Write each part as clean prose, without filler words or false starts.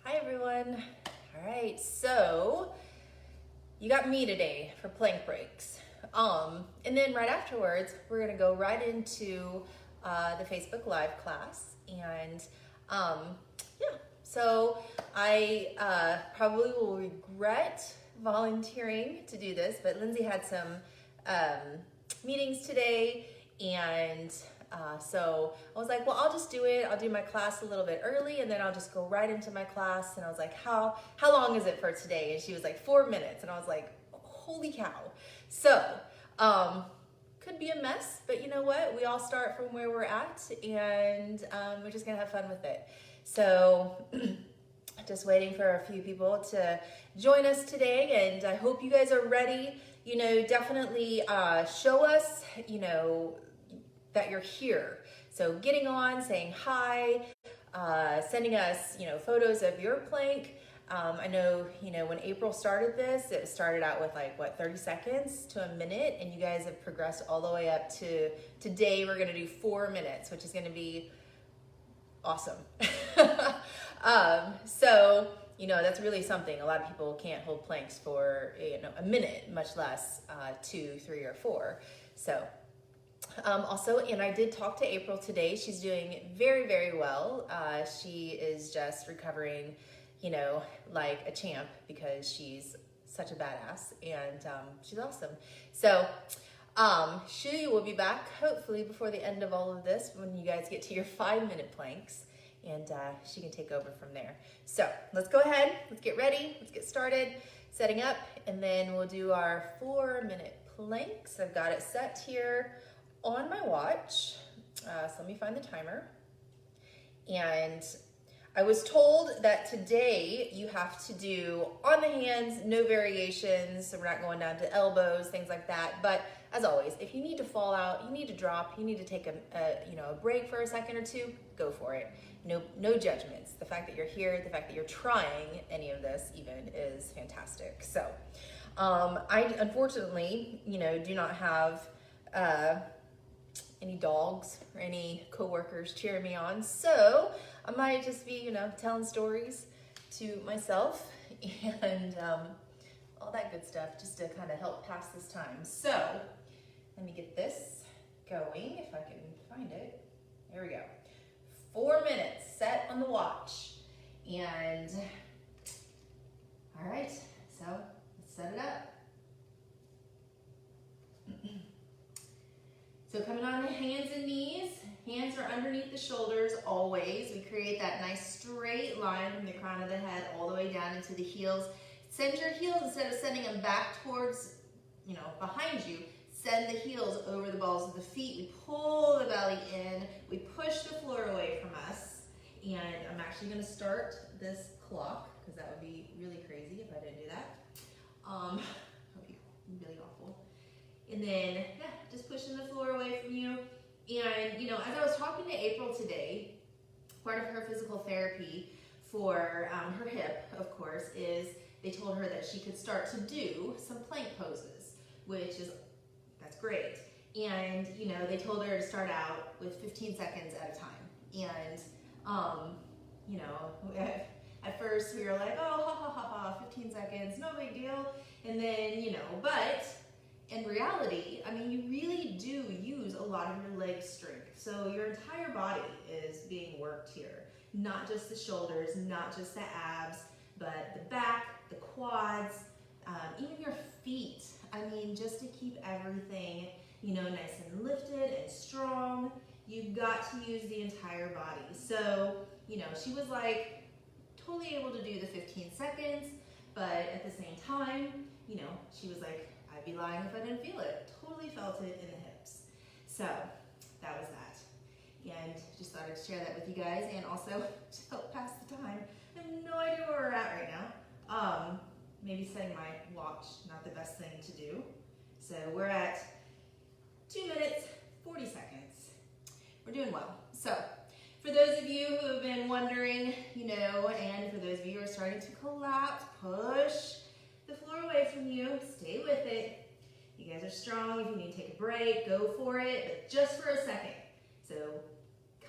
Hi everyone. All right, so you got me today for plank breaks. And then right afterwards, we're gonna go right into the Facebook Live class. And yeah, so I probably will regret volunteering to do this, but Lindsay had some meetings today, and so I was like, well, I'll just do it. I'll do my class a little bit early, and then I'll just go right into my class. And I was like, how long is it for today? And she was like, 4 minutes. And I was like, holy cow. So could be a mess, but you know what? We all start from where we're at, and we're just gonna have fun with it. So just waiting for a few people to join us today, and I hope you guys are ready. You know, definitely show us, you know, that you're here. So getting on, saying hi, sending us, you know, photos of your plank. I know, you know, when April started this, it started out with like, what, 30 seconds to a minute, and you guys have progressed all the way up to today. We're gonna do 4 minutes, which is gonna be awesome. So, you know, that's really something. A lot of people can't hold planks for, you know, a minute, much less 2, 3, or 4. So, also, and I did talk to April today. She's doing very, very well. She is just recovering, you know, like a champ, because she's such a badass, and she's awesome. So she will be back hopefully before the end of all of this, when you guys get to your 5-minute planks, and she can take over from there. So let's go ahead, let's get ready, let's get started setting up, and then we'll do our 4-minute planks. I've got it set here on my watch, so let me find the timer. And I was told that today you have to do on the hands, no variations, so we're not going down to elbows, things like that. But as always, if you need to fall out, you need to drop, you need to take a break for a second or two, go for it. No judgments. The fact that you're here, the fact that you're trying any of this even, is fantastic. So I unfortunately, you know, do not have any dogs or any coworkers cheering me on, so I might just be, you know, telling stories to myself and all that good stuff, just to kind of help pass this time. So let me get this going, if I can find it. There we go. 4 minutes set on the watch. And all right, so let's set it up. So coming on the hands and knees, hands are underneath the shoulders always. We create that nice straight line from the crown of the head all the way down into the heels. Send your heels, instead of sending them back towards, you know, behind you, send the heels over the balls of the feet. We pull the belly in, we push the floor away from us. And I'm actually gonna start this clock, because that would be really crazy if I didn't do that. That would be really awful. And then, yeah, just pushing the floor away from you. And, you know, as I was talking to April today, part of her physical therapy for her hip, of course, is they told her that she could start to do some plank poses, that's great. And, you know, they told her to start out with 15 seconds at a time. And, you know, at first we were like, oh, ha, ha, ha, ha, 15 seconds, no big deal. And then, you know, but in reality, I mean, you really do use a lot of your leg strength. So your entire body is being worked here. Not just the shoulders, not just the abs, but the back, the quads, even your feet. I mean, just to keep everything, you know, nice and lifted and strong, you've got to use the entire body. So, you know, she was like totally able to do the 15 seconds, but at the same time, you know, she was like, I'd be lying if I didn't feel it. Totally felt it in the hips. So that was that. And just thought I'd share that with you guys, and also to help pass the time. I have no idea where we're at right now. Maybe setting my watch, not the best thing to do. So we're at 2 minutes, 40 seconds. We're doing well. So for those of you who have been wondering, you know, and for those of you who are starting to collapse, push the floor away from you, stay with it. You guys are strong. If you need to take a break, go for it, but just for a second. So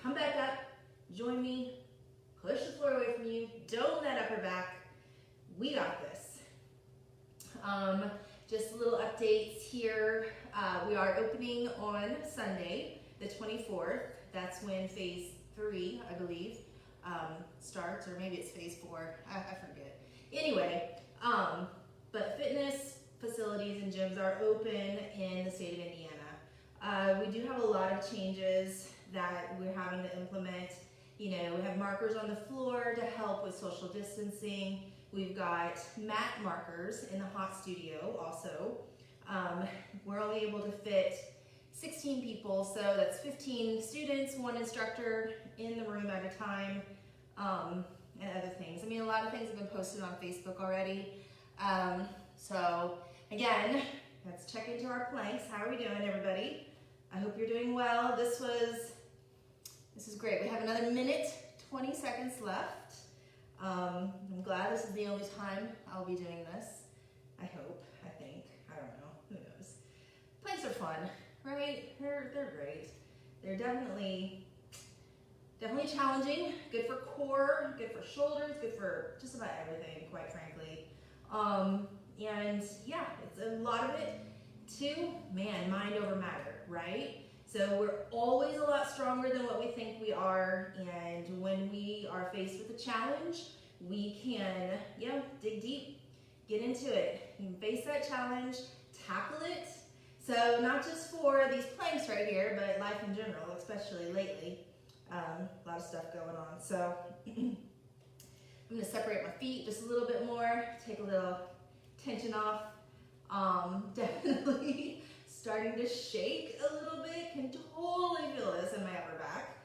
come back up, join me, push the floor away from you, dome that upper back. We got this. Just little updates here. We are opening on Sunday, the 24th. That's when phase 3, I believe, starts, or maybe it's phase 4, I forget. Anyway, but fitness facilities and gyms are open in the state of Indiana. We do have a lot of changes that we're having to implement. You know, we have markers on the floor to help with social distancing. We've got mat markers in the hot studio also. We're only able to fit 16 people, so that's 15 students, 1 instructor in the room at a time, and other things. I mean, a lot of things have been posted on Facebook already. So again, let's check into our planks. How are we doing, everybody? I hope you're doing well. This is great. We have another minute, 20 seconds left. I'm glad this is the only time I'll be doing this. I hope, I think, I don't know, who knows. Planks are fun, right? They're great. They're definitely challenging, good for core, good for shoulders, good for just about everything, quite frankly. And yeah, it's a lot of it too, mind over matter, right? So we're always a lot stronger than what we think we are, and when we are faced with a challenge, we can, dig deep, get into it. You can face that challenge, tackle it. So not just for these planks right here, but life in general, especially lately. A lot of stuff going on. So I'm gonna separate my feet just a little bit more, take a little tension off. Definitely starting to shake a little bit, can totally feel this in my upper back.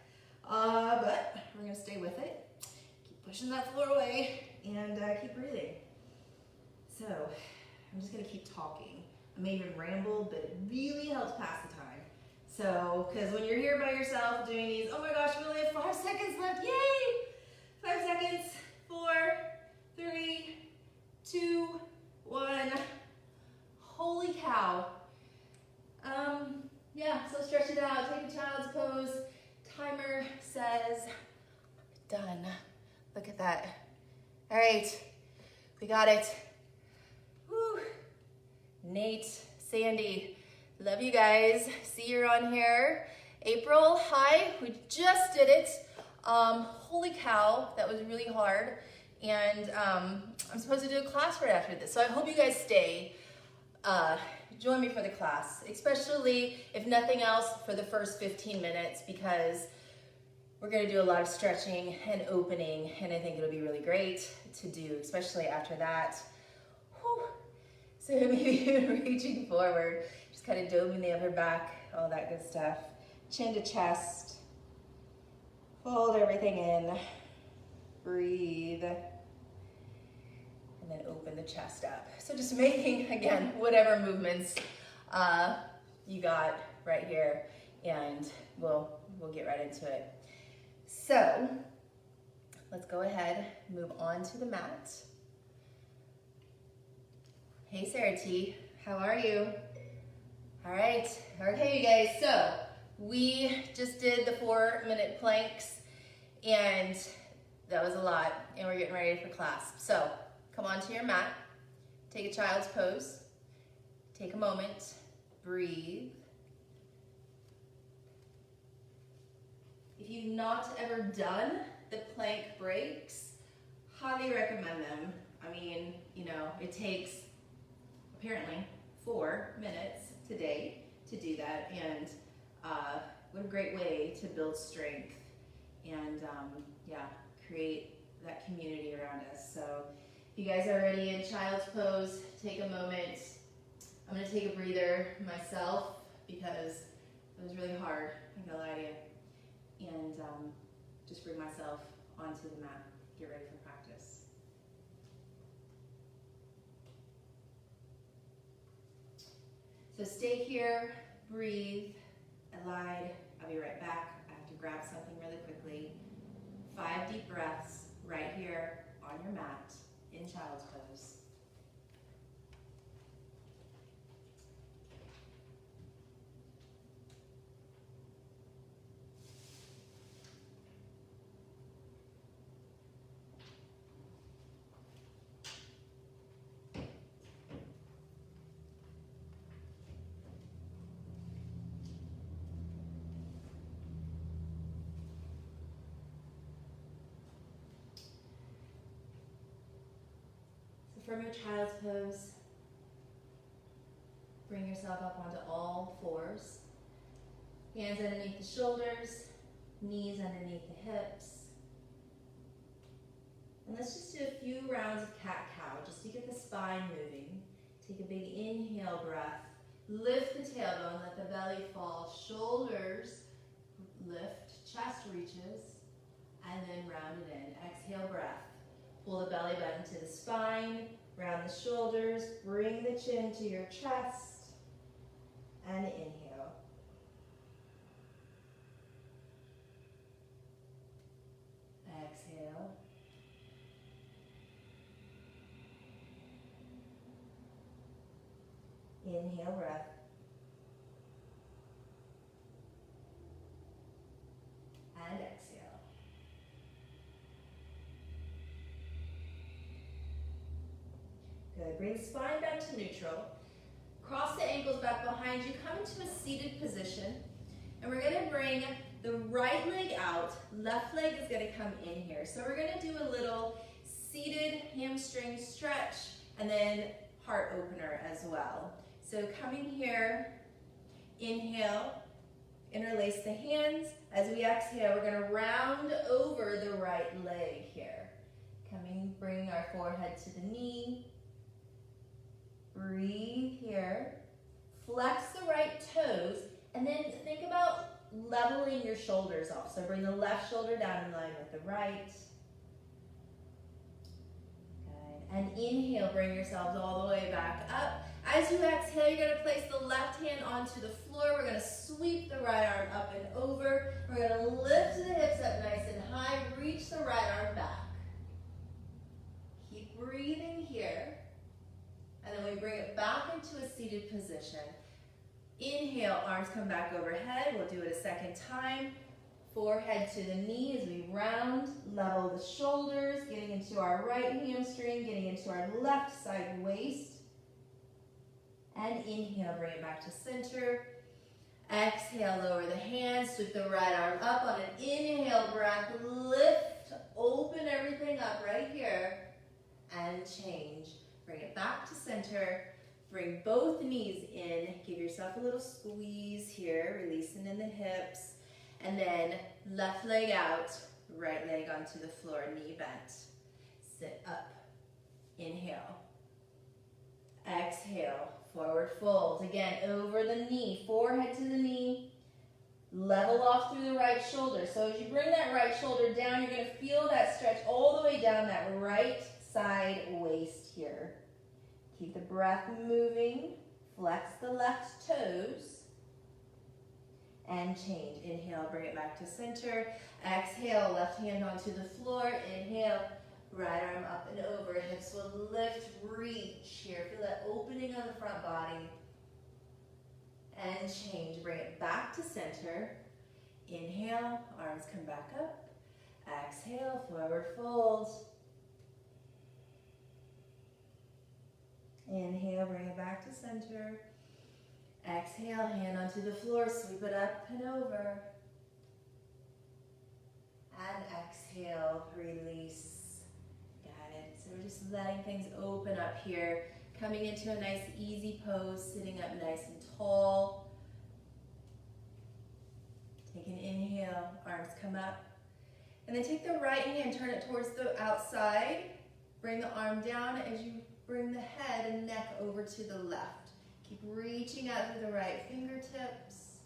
But we're gonna stay with it. Keep pushing that floor away and keep breathing. So I'm just gonna keep talking. I may even ramble, but it really helps pass the time. So, because when you're here by yourself doing these, oh my gosh, we only have 5 seconds left, yay! 5 seconds, 4, 3, 2, 1. Holy cow. Yeah, so stretch it out, take a child's pose. Timer says done. Look at that. All right, we got it. Woo. Nate, Sandy, love you guys. See you on here. April, hi, we just did it. Holy cow, that was really hard. And I'm supposed to do a class right after this. So I hope you guys stay. Join me for the class, especially if nothing else for the first 15 minutes, because we're gonna do a lot of stretching and opening, and I think it'll be really great to do, especially after that. Whew. So maybe even reaching forward, just kind of doming the upper back, all that good stuff. Chin to chest, fold everything in, breathe, and then open the chest up. So just making, again, whatever movements you got right here, and we'll get right into it. So let's go ahead, move on to the mat. Hey Sarah T, how are you? All right, okay you guys, so we just did the 4-minute planks, and that was a lot, and we're getting ready for class. So come onto your mat, take a child's pose, take a moment, breathe. If you've not ever done the plank breaks, highly recommend them. I mean, it takes apparently 4 minutes today to do that, and what a great way to build strength and create that community around us. So if you guys are already in child's pose, take a moment. I'm gonna take a breather myself because it was really hard, I'm not gonna lie to you. And just bring myself onto the mat, get ready for practice. So stay here, breathe, Elide. I'll be right back. I have to grab something really quickly. 5 deep breaths right here on your mat in child's pose. from your child's pose, bring yourself up onto all fours. Hands underneath the shoulders, knees underneath the hips. And let's just do a few rounds of cat-cow, just to get the spine moving. Take a big inhale breath. Lift the tailbone, let the belly fall. Shoulders lift, chest reaches, and then round it in. Exhale, breath. Pull the belly button to the spine, round the shoulders, bring the chin to your chest, and inhale. Exhale. Inhale, breath. And exhale. Good. Bring the spine back to neutral. Cross the ankles back behind you. Come into a seated position. And we're going to bring the right leg out. Left leg is going to come in here. So we're going to do a little seated hamstring stretch and then heart opener as well. So coming here, inhale, interlace the hands. As we exhale, we're going to round over the right leg here. Coming, bringing our forehead to the knee. Breathe here. Flex the right toes, and then think about leveling your shoulders off. So bring the left shoulder down in line with the right. Good. And inhale, bring yourselves all the way back up. As you exhale, you're going to place the left hand onto the floor. We're going to sweep the right arm up and over. We're going to lift the hips up nice and high. Reach the right arm back. Keep breathing here. And then we bring it back into a seated position. Inhale, arms come back overhead. We'll do it a second time. Forehead to the knee as we round, level the shoulders, getting into our right hamstring, getting into our left side waist. And inhale, bring it back to center. Exhale, lower the hands, sweep the right arm up on an inhale breath. Lift, open everything up right here, and change. Bring it back to center. Bring both knees in. Give yourself a little squeeze here, releasing in the hips. And then left leg out, right leg onto the floor, knee bent. Sit up. Inhale. Exhale, forward fold. Again, over the knee, forehead to the knee. Level off through the right shoulder. So as you bring that right shoulder down, you're going to feel that stretch all the way down that right side waist here. Keep the breath moving. Flex the left toes. And change. Inhale, bring it back to center. Exhale, left hand onto the floor. Inhale, right arm up and over. Hips will lift, reach here. Feel that opening on the front body. And change. Bring it back to center. Inhale, arms come back up. Exhale, forward fold. Inhale, bring it back to center. Exhale, hand onto the floor, sweep it up and over. And exhale, release. Got it. So we're just letting things open up here. Coming into a nice easy pose, sitting up nice and tall. Take an inhale, arms come up. And then take the right hand, turn it towards the outside. Bring the arm down as you bring the head and neck over to the left. Keep reaching out through the right fingertips.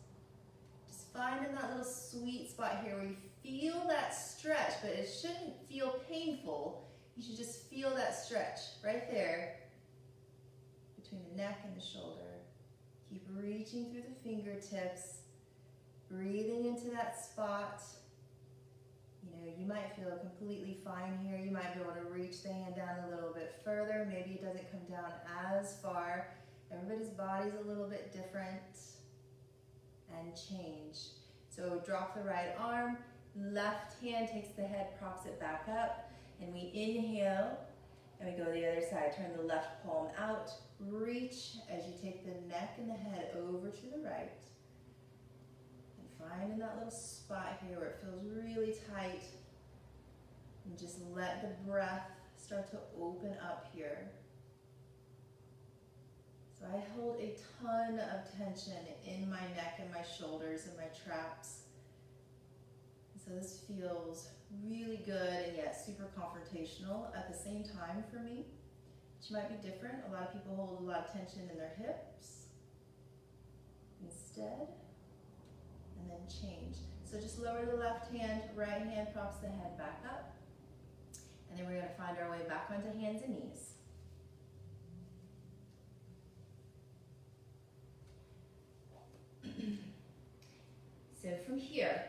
Just finding that little sweet spot here where you feel that stretch, but it shouldn't feel painful. You should just feel that stretch right there between the neck and the shoulder. Keep reaching through the fingertips, breathing into that spot. You know, you might feel completely fine here. You might be able to reach the hand down a little bit further. Maybe it doesn't come down as far. Everybody's body's a little bit different. And change. So drop the right arm. Left hand takes the head, props it back up. And we inhale. And we go to the other side. Turn the left palm out. Reach as you take the neck and the head over to the right. Finding that little spot here where it feels really tight. And just let the breath start to open up here. So I hold a ton of tension in my neck and my shoulders and my traps. So this feels really good and yet super confrontational at the same time for me, which might be different. A lot of people hold a lot of tension in their hips instead, and then change. So just lower the left hand, right hand props the head back up, and then we're going to find our way back onto hands and knees. So from here,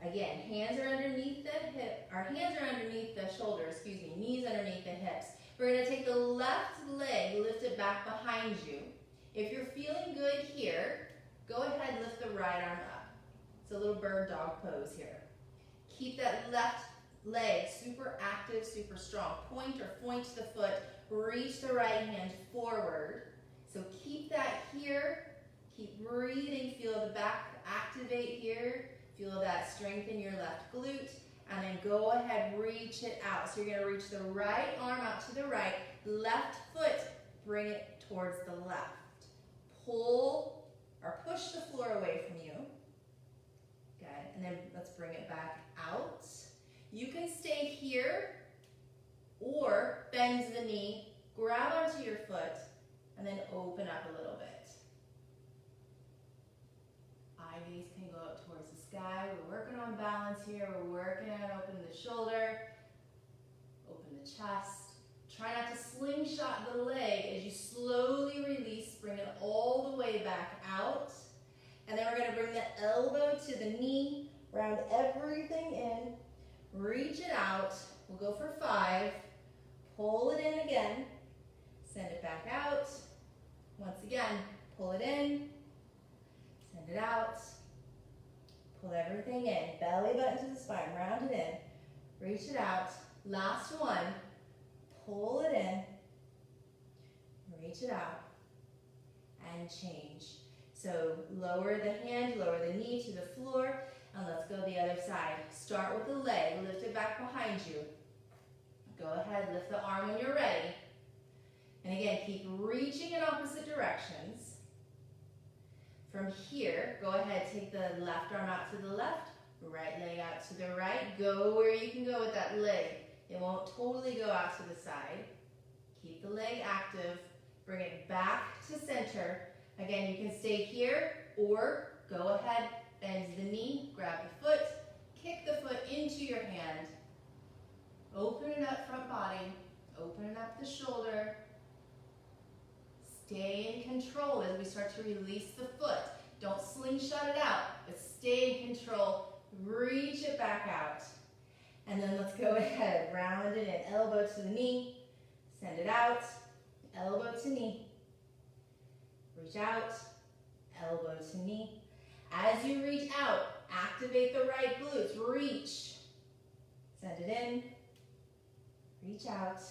again, hands are underneath the hip, our hands are underneath the shoulder, excuse me, knees underneath the hips. We're going to take the left leg, lift it back behind you. If you're feeling good here, go ahead, lift the right arm up. It's a little bird dog pose here. Keep that left leg super active, super strong. Point or point the foot, reach the right hand forward. So keep that here. Keep breathing, feel the back activate here. Feel that strength in your left glute. And then go ahead, reach it out. So you're gonna reach the right arm out to the right, left foot, bring it towards the left. Pull or push the floor away from you. Good, and then let's bring it back out. You can stay here or bend the knee, grab onto your foot, and then open up a little bit. Eye gaze can go up towards the sky. We're working on balance here. We're working on opening the shoulder, open the chest. Try not to slingshot the leg as you slowly release. Bring it all the way back out. And then we're going to bring the elbow to the knee, round everything in, reach it out. We'll go for 5. Pull it in again. Send it back out. Once again, pull it in. Send it out. Pull everything in. Belly button to the spine. Round it in. Reach it out. Last one. Pull it in. Reach it out. And change. So lower the hand, lower the knee to the floor, and let's go the other side. Start with the leg. Lift it back behind you. Go ahead, lift the arm when you're ready. And again, keep reaching in opposite directions. From here, go ahead, take the left arm out to the left, right leg out to the right. Go where you can go with that leg. It won't totally go out to the side. Keep the leg active. Bring it back to center. Again, you can stay here or go ahead, bend the knee, grab the foot, kick the foot into your hand. Open up front body, open up the shoulder. Stay in control as we start to release the foot. Don't slingshot it out, but stay in control. Reach it back out. And then let's go ahead, round it in. Elbow to the knee, send it out, elbow to knee. Reach out, elbow to knee. As you reach out, activate the right glutes. Reach. Send it in. Reach out.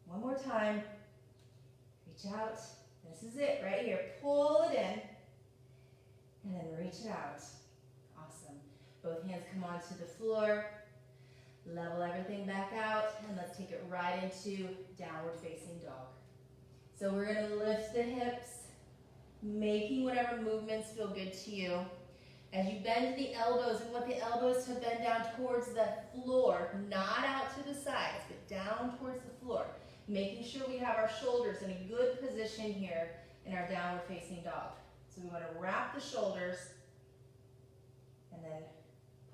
One more time. Reach out. This is it right here. Pull it in. And then reach it out. Awesome. Both hands come onto the floor. Level everything back out. And let's take it right into downward facing dog. So we're going to lift the hips, making whatever movements feel good to you. As you bend the elbows, and want the elbows to bend down towards the floor, not out to the sides, but down towards the floor. Making sure we have our shoulders in a good position here in our downward facing dog. So we want to wrap the shoulders and then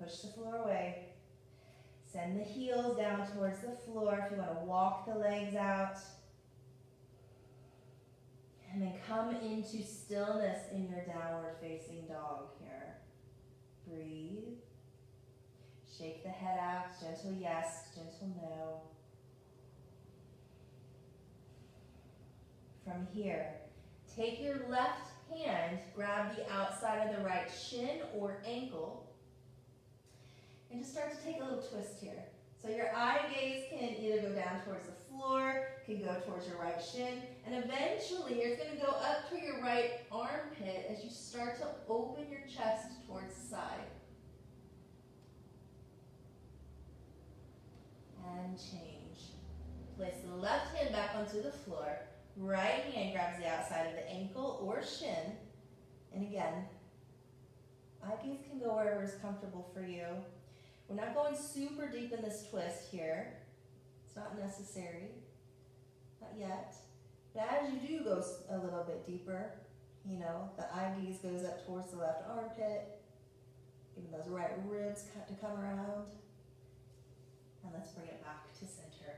push the floor away. Send the heels down towards the floor if you want to walk the legs out. And then come into stillness in your downward facing dog here. Breathe. Shake the head out. Gentle yes, gentle no. From here, take your left hand, grab the outside of the right shin or ankle, and just start to take a little twist here. So your eye gaze can either go down towards the floor, can go towards your right shin, and eventually it's going to go up to your right armpit as you start to open your chest towards the side. And change. Place the left hand back onto the floor. Right hand grabs the outside of the ankle or shin. And again, eye gaze can go wherever is comfortable for you. We're not going super deep in this twist here. It's not necessary, not yet. But as you do go a little bit deeper, you know, the eye gaze goes up towards the left armpit, giving those right ribs to come around. And let's bring it back to center.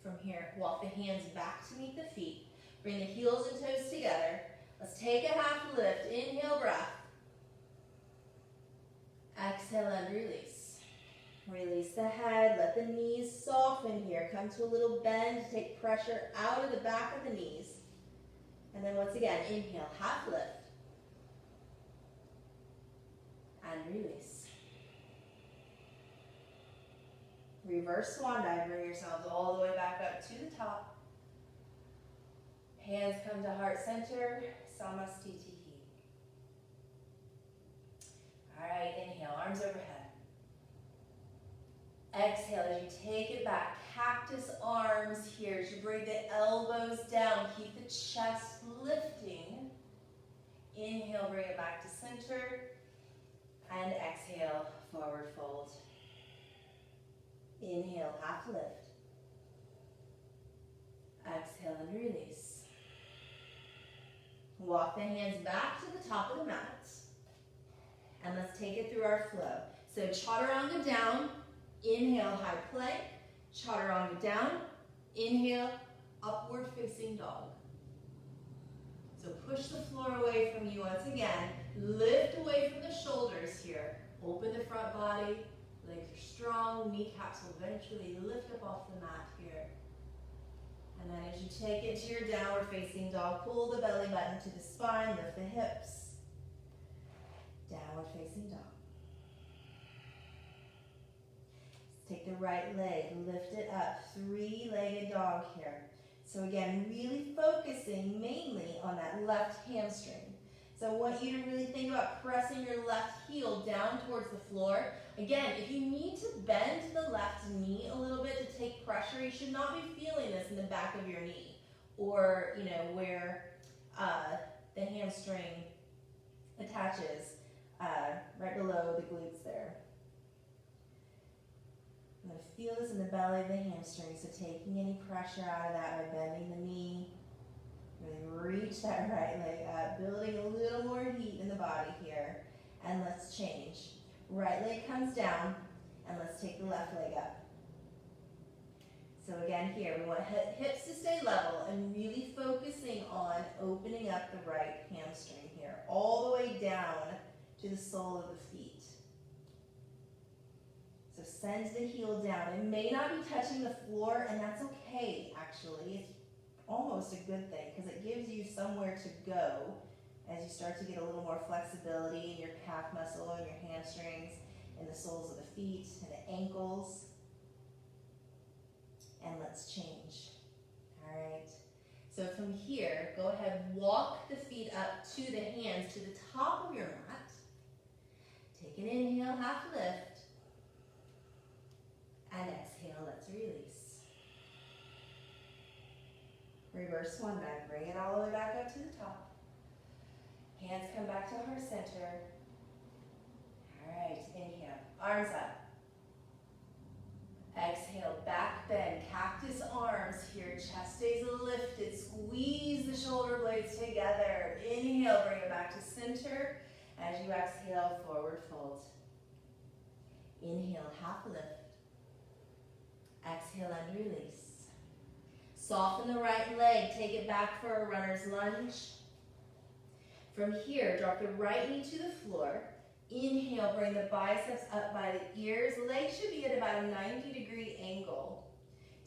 Good. From here, walk the hands back to meet the feet. Bring the heels and toes together. Let's take a half lift. Inhale, breath. Exhale and release. Release the head. Let the knees soften here. Come to a little bend. Take pressure out of the back of the knees. And then once again, inhale, half lift. And release. Reverse swan dive. Bring yourselves all the way back up to the top. Hands come to heart center, Samastiti. All right, inhale, arms overhead. Exhale as you take it back, cactus arms here. As you bring the elbows down, keep the chest lifting. Inhale, bring it back to center. And exhale, forward fold. Inhale, half lift. Exhale and release. Walk the hands back to the top of the mat. And let's take it through our flow. So chaturanga down, inhale, high plank. Chaturanga down, inhale, upward facing dog. So push the floor away from you once again. Lift away from the shoulders here. Open the front body. Legs are strong. Kneecaps will eventually lift up off the mat here. And then as you take it to your downward facing dog, pull the belly button to the spine, lift the hips. Downward facing dog. Take the right leg, lift it up, three-legged dog here. So again, really focusing mainly on that left hamstring. So I want you to really think about pressing your left heel down towards the floor. Again, if you need to bend the left knee a little bit to take pressure, you should not be feeling this in the back of your knee or, you know, where the hamstring attaches right below the glutes there. I'm going to feel this in the belly of the hamstring, so taking any pressure out of that by bending the knee. Really reach that right leg up, building a little more heat in the body here. And let's change. Right leg comes down, and let's take the left leg up. So again here, we want hips to stay level and really focusing on opening up the right hamstring here, all the way down to the sole of the feet. So send the heel down. It may not be touching the floor, and that's okay, actually. It's almost a good thing because it gives you somewhere to go as you start to get a little more flexibility in your calf muscle and your hamstrings and the soles of the feet and the ankles. And let's change. All right. So from here, go ahead, walk the feet up to the hands to the top of your mat. Take an inhale, half lift. And exhale, let's release. Reverse swan dive, bring it all the way back up to the top. Hands come back to heart center. All right, inhale, arms up. Exhale, back bend, cactus arms here, chest stays lifted, squeeze the shoulder blades together. Inhale, bring it back to center. As you exhale, forward fold. Inhale, half lift. Exhale and release. Soften the right leg, take it back for a runner's lunge. From here, drop the right knee to the floor. Inhale, bring the biceps up by the ears. Legs should be at about a 90-degree angle.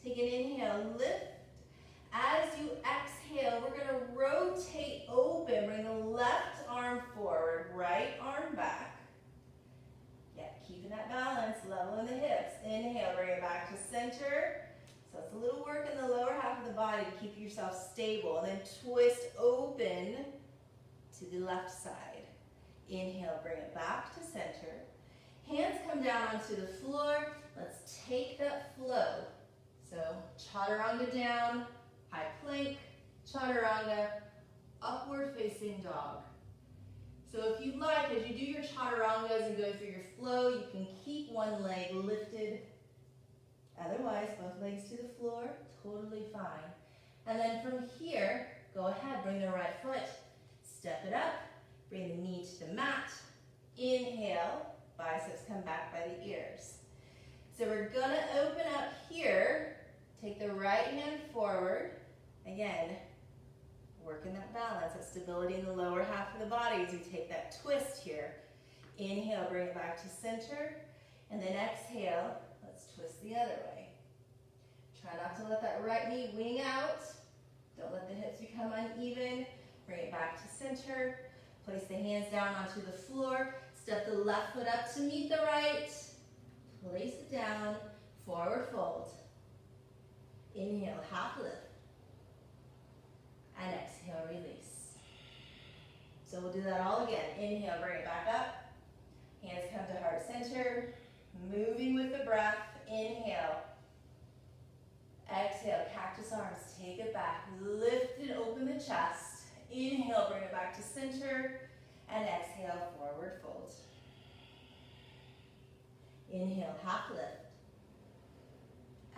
Take an inhale, lift. As you exhale, we're going to rotate open. Bring the left arm forward, right arm back. Yeah, keeping that balance, level in the hips. Inhale, bring it back to center. So it's a little work in the lower half of the body to keep yourself stable. And then twist open to the left side. Inhale, bring it back to center. Hands come down onto the floor. Let's take that flow. So chaturanga down, high plank, chaturanga, upward facing dog. So if you like, as you do your chaturangas and go through your flow, you can keep one leg lifted. Otherwise, both legs to the floor, totally fine. And then from here, go ahead, bring the right foot, step it up, bring the knee to the mat. Inhale, biceps come back by the ears. So we're gonna open up here, take the right hand forward. Again, working that balance, that stability in the lower half of the body as we take that twist here. Inhale, bring it back to center, and then exhale, let's twist the other way. Try not to let that right knee wing out. Don't let the hips become uneven. Bring it back to center. Place the hands down onto the floor. Step the left foot up to meet the right. Place it down, forward fold. Inhale, half lift. And exhale, release. So we'll do that all again. Inhale, bring it back up. Hands come to heart center. Moving with the breath. Inhale. Exhale, cactus arms, take it back. Lift and open the chest. Inhale, bring it back to center. And exhale, forward fold. Inhale, half lift.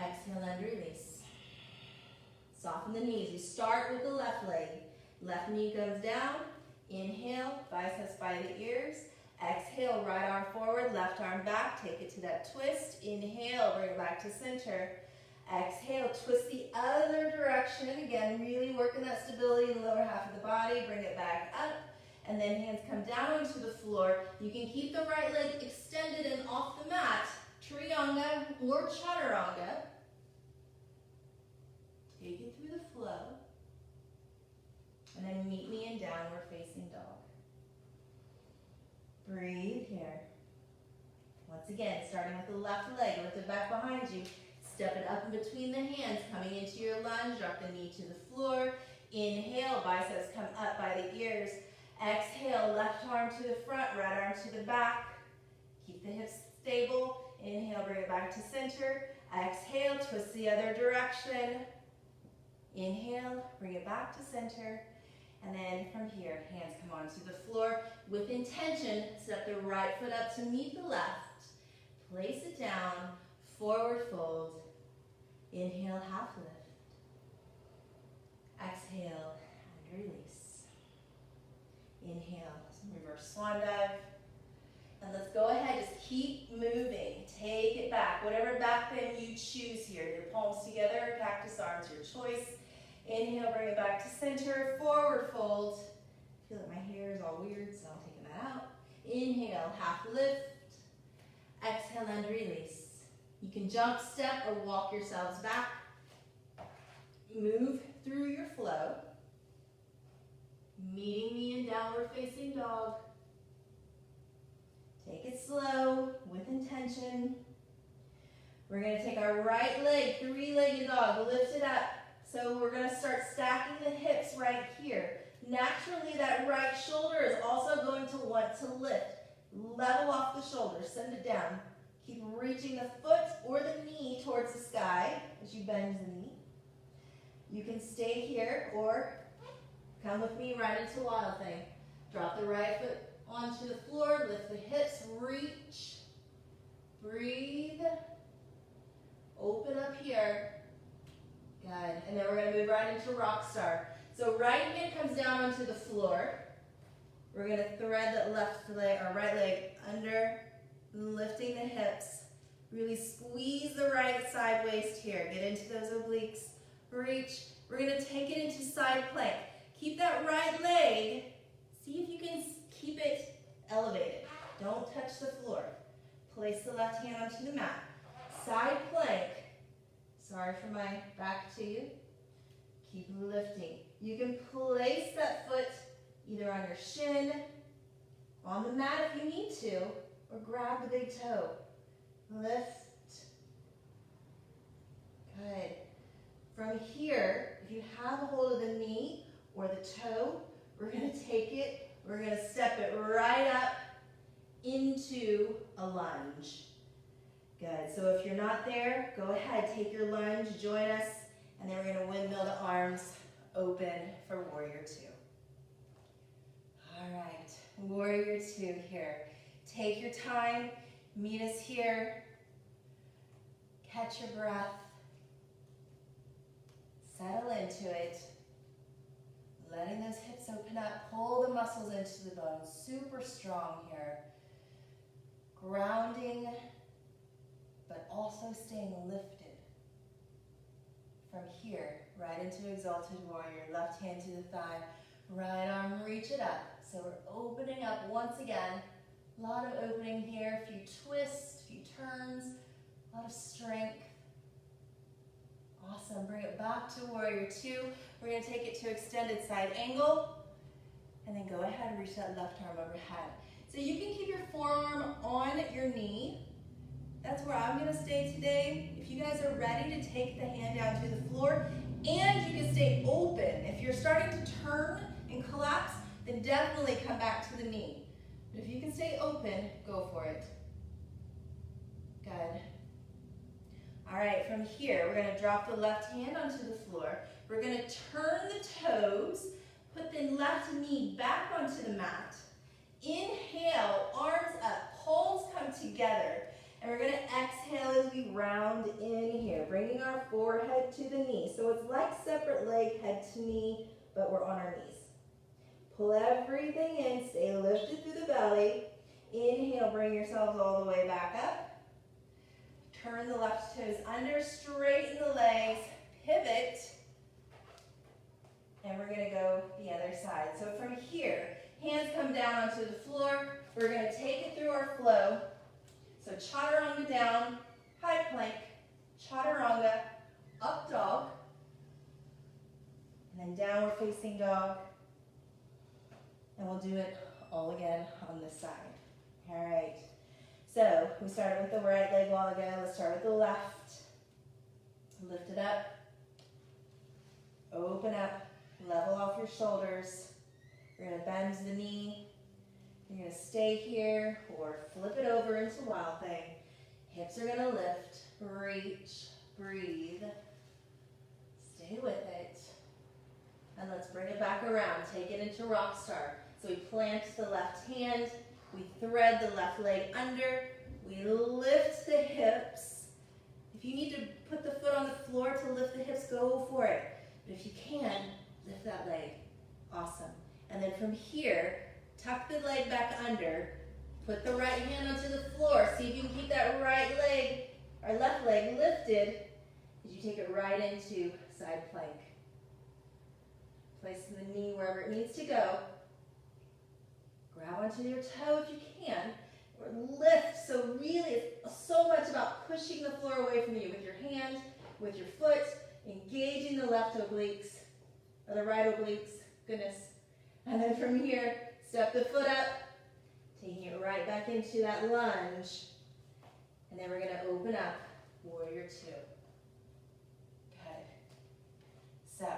Exhale and release. Soften the knees. You start with the left leg. Left knee goes down. Inhale, biceps by the ears. Exhale, right arm forward, left arm back. Take it to that twist. Inhale, bring it back to center. Exhale, twist the other direction. Again, really working that stability in the lower half of the body. Bring it back up. And then hands come down onto the floor. You can keep the right leg extended and off the mat. Trianga or chaturanga. Take it through the flow. And then meet me in downward facing dog. Breathe here. Once again, starting with the left leg, lift it back behind you. Step it up in between the hands, coming into your lunge, drop the knee to the floor. Inhale, biceps come up by the ears. Exhale, left arm to the front, right arm to the back. Keep the hips stable. Inhale, bring it back to center. Exhale, twist the other direction. Inhale, bring it back to center. And then from here, hands come onto the floor. With intention, step the right foot up to meet the left. Place it down, forward fold. Inhale, half lift. Exhale, and release. Inhale, some reverse swan dive. And let's go ahead, just keep moving. Take it back, whatever back bend you choose here. Your palms together, cactus arms, your choice. Inhale, bring it back to center, forward fold. I feel like my hair is all weird, so I'm taking that out. Inhale, half lift. Exhale and release. You can jump, step, or walk yourselves back. Move through your flow. Meeting me in downward facing dog. Take it slow, with intention. We're going to take our right leg, three-legged dog, lift it up. So we're going to start stacking the hips right here. Naturally, that right shoulder is also going to want to lift. Level off the shoulder, send it down. Keep reaching the foot or the knee towards the sky as you bend the knee. You can stay here or come with me right into Wild Thing. Drop the right foot onto the floor, lift the hips, reach, breathe, open up here. Good, and then we're going to move right into Rock Star. So right hand comes down onto the floor. We're going to thread that left leg or right leg under, lifting the hips. Really squeeze the right side waist here. Get into those obliques. Reach. We're going to take it into side plank. Keep that right leg. See if you can keep it elevated. Don't touch the floor. Place the left hand onto the mat. Side plank. Sorry for my back to you. Keep lifting. You can place that foot either on your shin, on the mat if you need to, or grab the big toe. Lift. Good. From here, if you have a hold of the knee or the toe, we're going to take it, we're going to step it right up into a lunge. Good, so if you're not there, go ahead, take your lunge, join us, and then we're gonna windmill the arms open for warrior two. All right, warrior two here. Take your time, meet us here. Catch your breath. Settle into it. Letting those hips open up, pull the muscles into the bones. Super strong here. Grounding, but also staying lifted. From here, right into exalted warrior. Left hand to the thigh, right arm, reach it up. So we're opening up once again. A lot of opening here, a few twists, a few turns, a lot of strength. Awesome, bring it back to warrior two. We're gonna take it to extended side angle, and then go ahead and reach that left arm overhead. So you can keep your forearm on your knee. That's where I'm gonna stay today. If you guys are ready to take the hand down to the floor, and you can stay open. If you're starting to turn and collapse, then definitely come back to the knee. But if you can stay open, go for it. Good. All right, from here, we're gonna drop the left hand onto the floor. We're gonna turn the toes, put the left knee back onto the mat. Inhale, arms up, palms come together. And we're gonna exhale as we round in here, bringing our forehead to the knee. So it's like separate leg, head to knee, but we're on our knees. Pull everything in, stay lifted through the belly. Inhale, bring yourselves all the way back up. Turn the left toes under, straighten the legs, pivot, and we're gonna go the other side. So from here, hands come down onto the floor. We're gonna take it through our flow. So chaturanga down, high plank, chaturanga, up dog, and then downward facing dog. And we'll do it all again on this side. All right. So we started with the right leg a while ago. Let's start with the left. Lift it up. Open up. Level off your shoulders. You're going to bend the knee. You're going to stay here or flip it over into wild thing. Hips are going to lift. Reach. Breathe. Stay with it. And let's bring it back around. Take it into rock star. So we plant the left hand. We thread the left leg under. We lift the hips. If you need to put the foot on the floor to lift the hips, go for it. But if you can, lift that leg. Awesome. And then from here, tuck the leg back under. Put the right hand onto the floor. See if you can keep that right leg, or left leg lifted as you take it right into side plank. Place the knee wherever it needs to go. Grab onto your toe if you can, or lift. So really, it's so much about pushing the floor away from you with your hand, with your foot, engaging the left obliques, or the right obliques, goodness. And then from here, step the foot up, taking it right back into that lunge. And then we're gonna open up, warrior two. Good. So,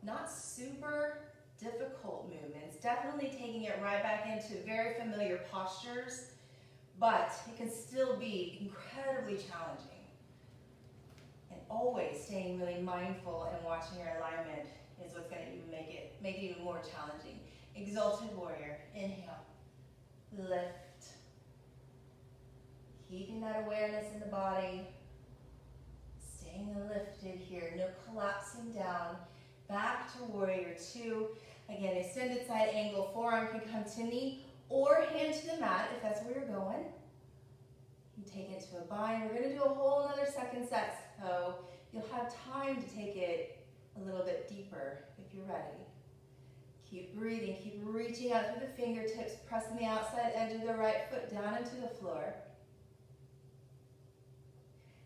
not super difficult movements, definitely taking it right back into very familiar postures, but it can still be incredibly challenging. And always staying really mindful and watching your alignment is what's going to even make it even more challenging. Exalted warrior, inhale, lift. Keeping that awareness in the body, staying lifted here, no collapsing down. Back to warrior two. Again, extended side angle, forearm can come to knee or hand to the mat if that's where you're going. You take it to a bind. We're gonna do a whole another second set, so you'll have time to take it a little bit deeper if you're ready. Keep breathing, keep reaching out through the fingertips, pressing the outside edge of the right foot down into the floor.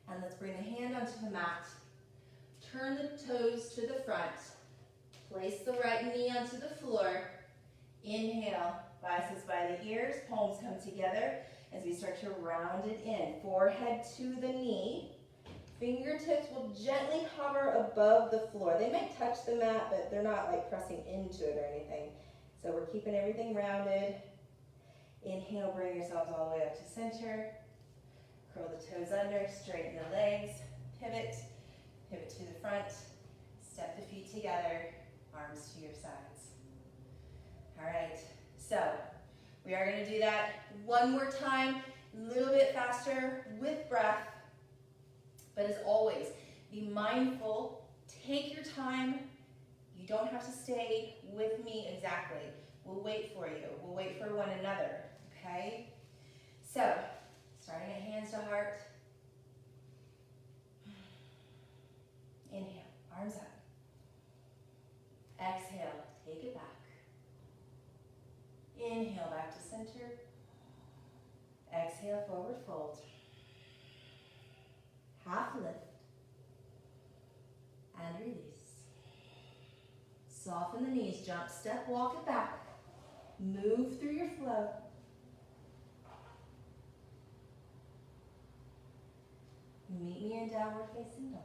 And let's bring the hand onto the mat. Turn the toes to the front. Place the right knee onto the floor. Inhale, biceps by the ears, palms come together as we start to round it in. Forehead to the knee. Fingertips will gently hover above the floor. They might touch the mat, but they're not like pressing into it or anything. So we're keeping everything rounded. Inhale, bring yourselves all the way up to center. Curl the toes under, straighten the legs, pivot, pivot to the front, step the feet together, arms to your sides. All right, so we are going to do that one more time, a little bit faster with breath, but as always, be mindful, take your time. You don't have to stay with me exactly. We'll wait for you. We'll wait for one another, okay? So, starting at hands to heart. Inhale, arms up. Exhale, take it back. Inhale, back to center. Exhale, forward fold. Half lift. And release. Soften the knees, jump, step, walk it back. Move through your flow. Meet me in downward facing dog.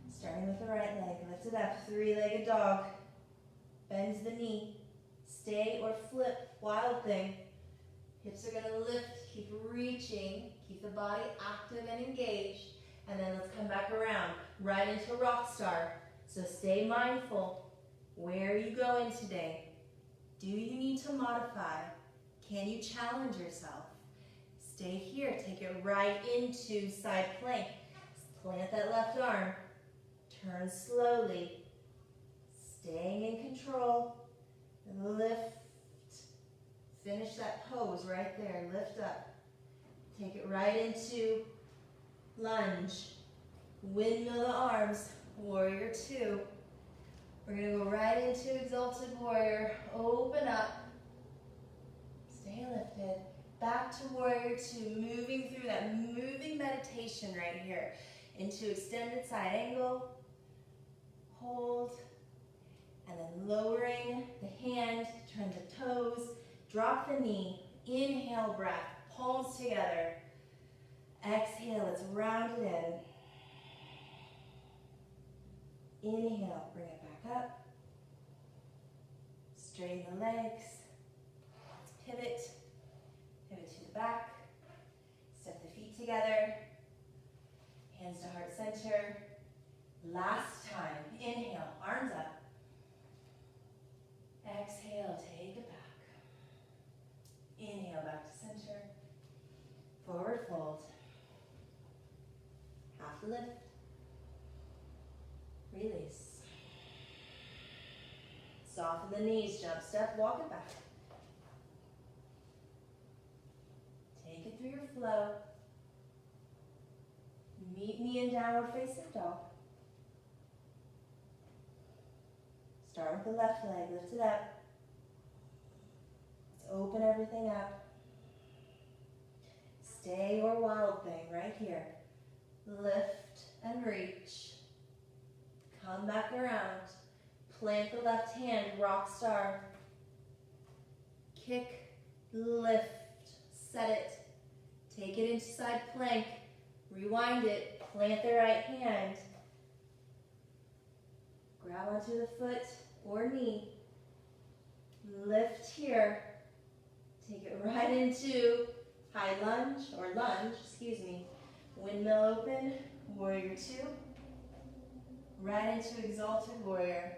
Starting with the right leg, lift it up, three-legged dog. Bend the knee, stay or flip, wild thing. Hips are gonna lift, keep reaching, keep the body active and engaged. And then let's come back around, right into rock star. So stay mindful. Where are you going today? Do you need to modify? Can you challenge yourself? Stay here, take it right into side plank. Plant that left arm, turn slowly. Staying in control, lift. Finish that pose right there, lift up. Take it right into lunge. Windmill the arms, warrior two. We're gonna go right into exalted warrior, open up. Stay lifted. Back to warrior two, moving through that moving meditation right here into extended side angle. Hold, and then lowering the hand, turn the toes, drop the knee, inhale breath, palms together. Exhale, let's round it in. Inhale, bring it back up. Straighten the legs. Pivot. Pivot to the back. Step the feet together. Hands to heart center. Last time. Inhale, arms up. Exhale, take it back. Inhale, back to center. Forward fold. Half lift. Release. Soften the knees, jump, step, walk it back. Take it through your flow. Meet me in downward facing dog. Start with the left leg, lift it up. Let's open everything up. Stay or wild thing right here. Lift and reach. Come back around. Plant the left hand, rock star. Kick, lift, set it. Take it into side plank. Rewind it, plant the right hand. Grab onto the foot or knee. Lift here. Take it right into high lunge, or lunge, excuse me. Windmill open, warrior two. Right into exalted warrior.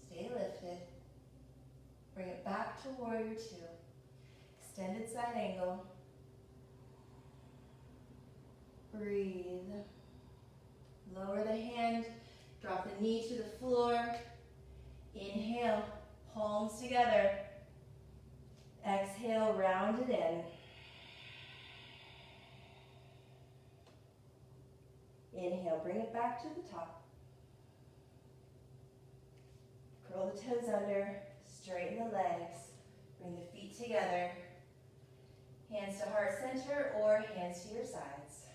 Stay lifted. Bring it back to warrior two. Extended side angle. Breathe. Lower the hand. Drop the knee to the floor. Inhale, palms together. Exhale, round it in. Inhale, bring it back to the top. Curl the toes under, straighten the legs, bring the feet together. Hands to heart center or hands to your sides.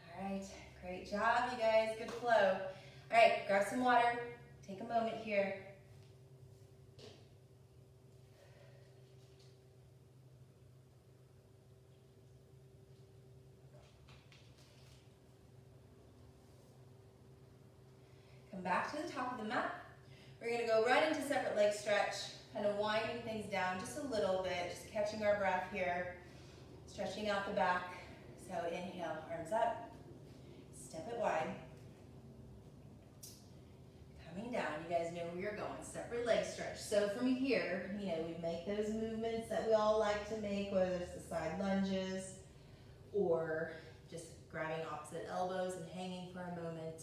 All right, great job, you guys, good flow. All right, grab some water, take a moment here. Come back to the top of the mat. We're gonna go right into separate leg stretch. kind of winding things down just a little bit, just catching our breath here, stretching out the back. So inhale, arms up, step it wide. Coming down, you guys know where you're going, separate leg stretch. So from here, we make those movements that we all like to make, whether it's the side lunges or just grabbing opposite elbows and hanging for a moment,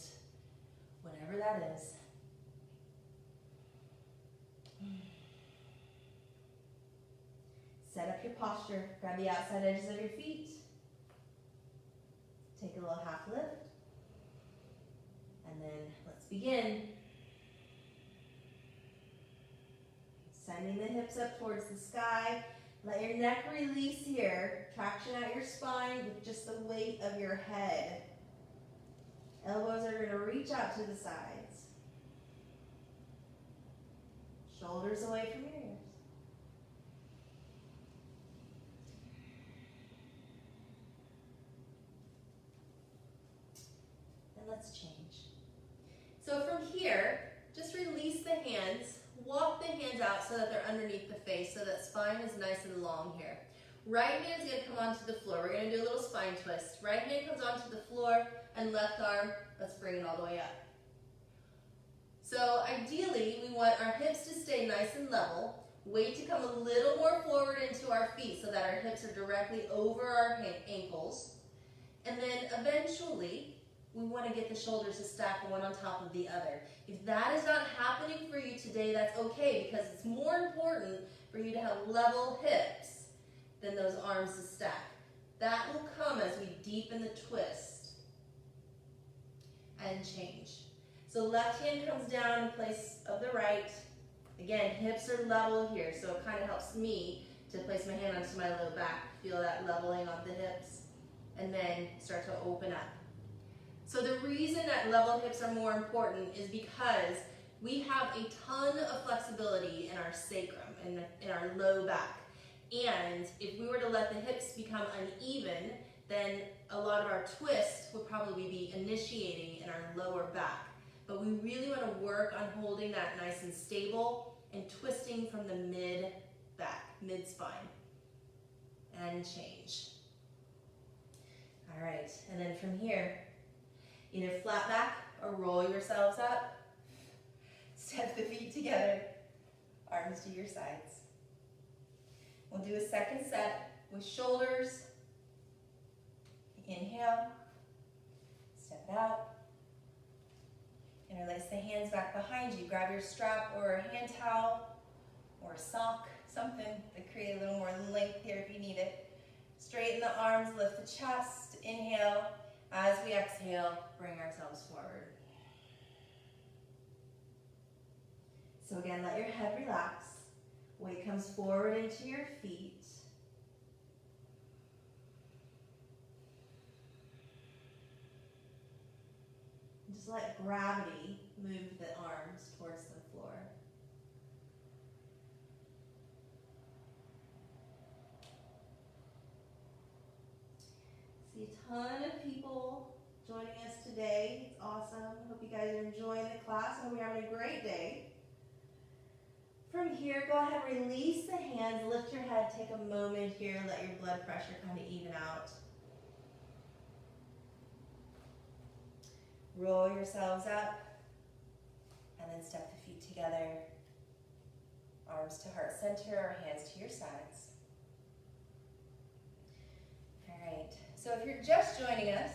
whatever that is. Set up your posture, grab the outside edges of your feet. Take a little half lift. And then let's begin. Sending the hips up towards the sky. Let your neck release here. Traction out your spine with just the weight of your head. Elbows are going to reach out to the sides. Shoulders away from your ears. And let's change. So from here, just release the hands. Walk the hands out so that they're underneath the face, so that spine is nice and long here. Right hand's going to come onto the floor. We're going to do a little spine twist. Right hand comes onto the floor, and left arm, let's bring it all the way up. So ideally, we want our hips to stay nice and level. Weight to come a little more forward into our feet so that our hips are directly over our ankles. And then eventually, we want to get the shoulders to stack one on top of the other. If that is not happening for you today, that's okay, because it's more important for you to have level hips than those arms to stack. That will come as we deepen the twist and change. So left hand comes down in place of the right. Again, hips are level here, so it kind of helps me to place my hand onto my low back. Feel that leveling of the hips, and then start to open up. So the reason that level hips are more important is because we have a ton of flexibility in our sacrum, in our low back. And if we were to let the hips become uneven, then a lot of our twist would probably be initiating in our lower back. But we really want to work on holding that nice and stable and twisting from the mid-back, mid-spine. And change. All right, and then from here, either flat back or roll yourselves up. Step the feet together, arms to your sides. We'll do a second set with shoulders. Inhale, step it out. Interlace the hands back behind you. Grab your strap or a hand towel or a sock, something to create a little more length here if you need it. Straighten the arms, lift the chest. Inhale. As we exhale, bring ourselves forward. So again, let your head relax. Weight comes forward into your feet. Just let gravity move the arms towards the floor. See a ton of people joining us today. It's awesome. Hope you guys are enjoying the class. Hope you're having a great day. From here, go ahead, release the hands, lift your head, take a moment here, let your blood pressure kind of even out. Roll yourselves up, and then step the feet together. Arms to heart center, or hands to your sides. All right, so if you're just joining us,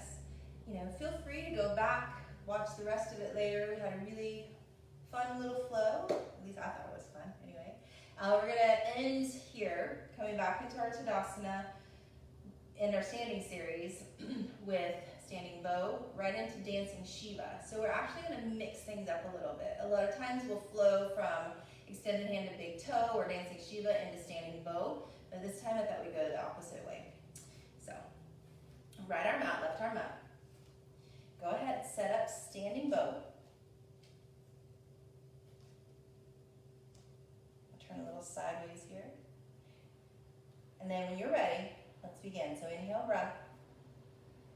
feel free to go back, watch the rest of it later. We had a really fun little flow, at least I thought it was fun, anyway. We're gonna end here, coming back into our Tadasana in our standing series with standing bow, right into dancing Shiva. So we're actually gonna mix things up a little bit. A lot of times we'll flow from extended hand to big toe or dancing Shiva into standing bow, but this time I thought we'd go the opposite way. So, right arm out, left arm up. Go ahead, set up standing bow. Turn a little sideways here. And then when you're ready, let's begin. So inhale, breath.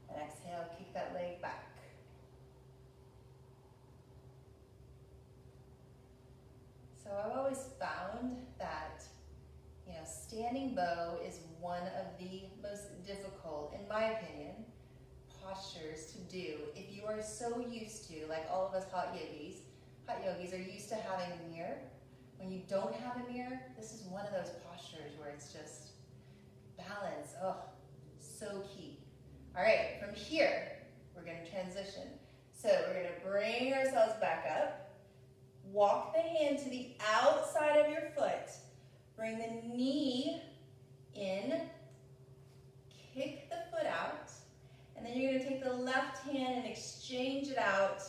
And exhale, kick that leg back. So I've always found that standing bow is one of the most difficult, in my opinion, postures to do if you are so used to, like all of us hot yogis are used to having a mirror. When you don't have a mirror, this is one of those postures where it's just balance. Oh, so key. All right, from here, we're going to transition. So we're going to bring ourselves back up. Walk the hand to the outside of your foot. Bring the knee in. Kick the foot out. And then you're going to take the left hand and exchange it out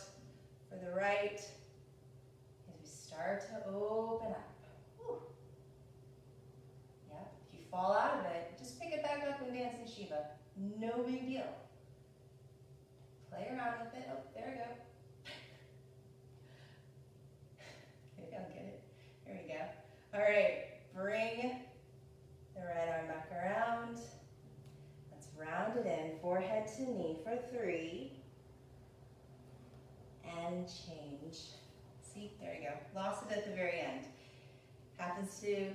for the right as we start to open up. Whew. Yep. If you fall out of it, just pick it back up and dance in Shiva. No big deal. Play around with it. Oh, there we go. Maybe I'll get it. There we go. All right. Bring the right arm back around. Let's round it in. Forehead to knee for 3. And change. See, there you go. Lost it at the very end. Happens to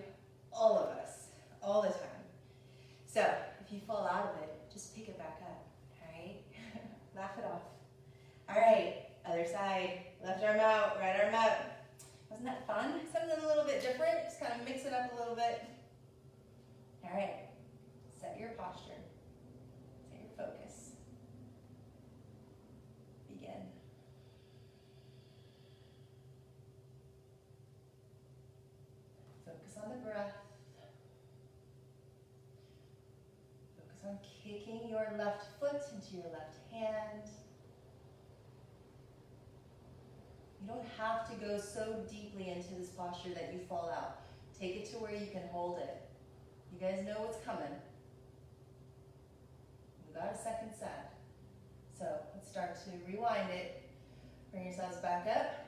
all of us, all the time. So, if you fall out of it, just pick it back up, all right? Laugh it off. All right, other side. Left arm out, right arm up. Wasn't that fun? Something a little bit different. Just kind of mix it up a little bit. All right, set your posture. Set your focus. Begin. Focus on the breath. Focus on kicking your left foot into your left hand. You don't have to go so deeply into this posture that you fall out. Take it to where you can hold it. You guys know what's coming. We've got a second set. So let's start to rewind it. Bring yourselves back up.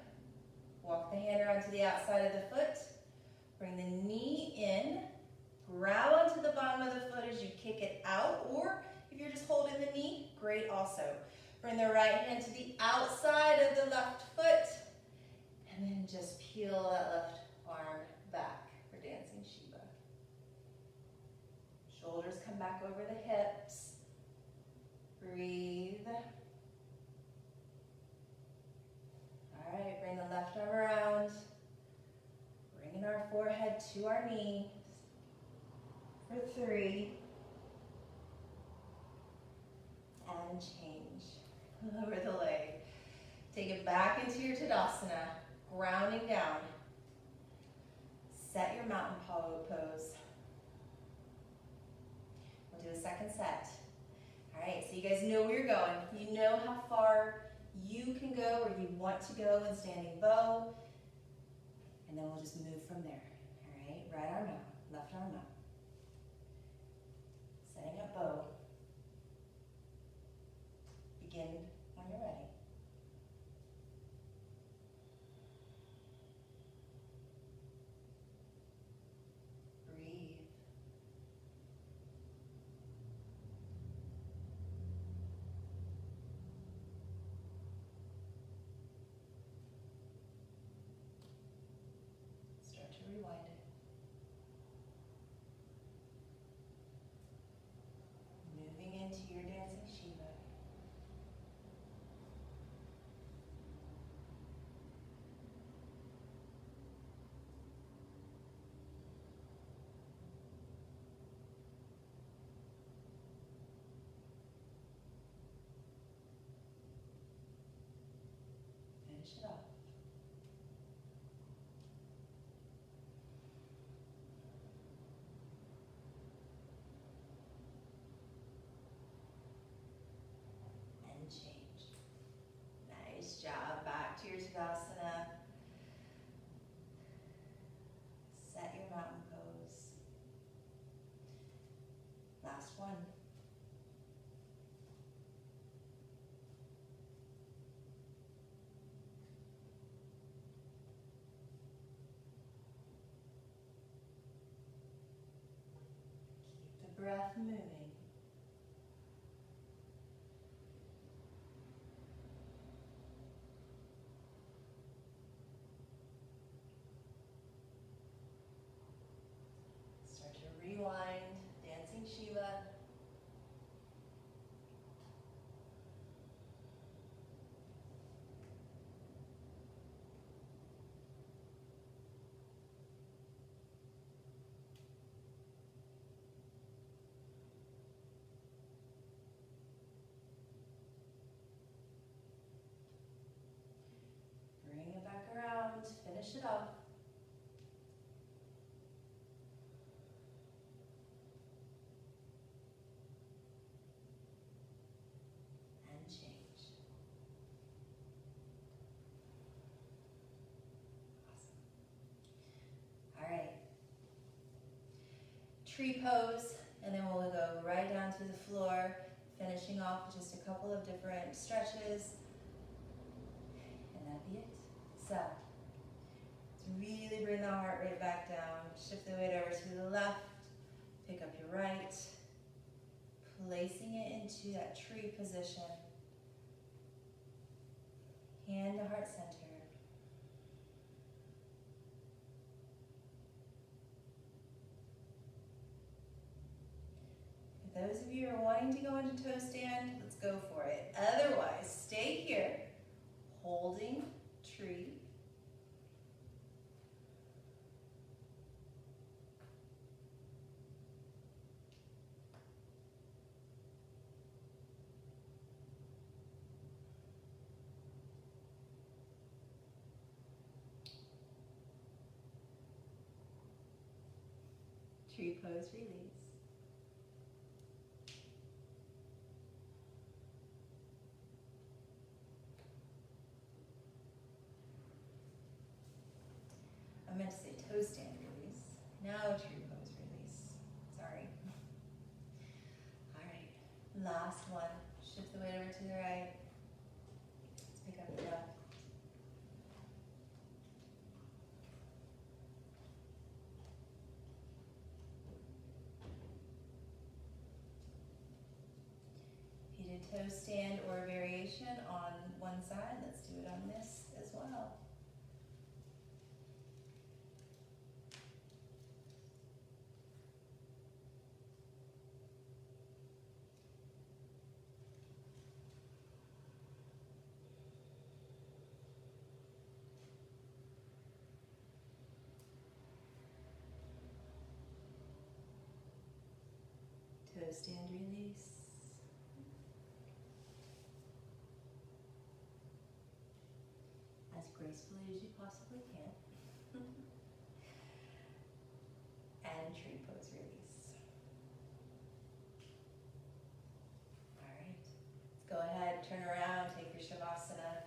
Walk the hand around to the outside of the foot. Bring the knee in. Ground onto the bottom of the foot as you kick it out. Or if you're just holding the knee, great also. Bring the right hand to the outside of the left foot. And then just peel that left arm back for dancing Shiva. Shoulders come back over the hips. Breathe. All right, bring the left arm around. Bringing our forehead to our knees for 3. And change. Lower the leg. Take it back into your Tadasana. Grounding down. Set your mountain pose. We'll do a second set. All right, so you guys know where you're going. You know how far you can go or you want to go in standing bow. And then we'll just move from there. All right, right arm out, left arm up. Setting up bow. Begin when you're ready. Rewind it. Moving into your dancing Shiva. Finish it off. Change. Nice job. Back to your Tadasana. Set your mountain pose. Last one. Keep the breath moving. tree pose, and then we'll go right down to the floor, finishing off with just a couple of different stretches, and that'd be it. So, to really bring the heart rate back down, shift the weight over to the left, pick up your right, placing it into that tree position, hand to heart center. For those of you who are wanting to go into toe stand, let's go for it. Otherwise, stay here, holding tree. Tree pose, release. I meant to say toe stand release. Now tree pose release. Sorry. All right, last one. Shift the weight over to the right. Let's pick up the left. If you did toe stand or variation on one side, let's do it on this as well. Toe stand release. As gracefully as you possibly can. And tree pose release. All right, let's go ahead, turn around, take your Shavasana.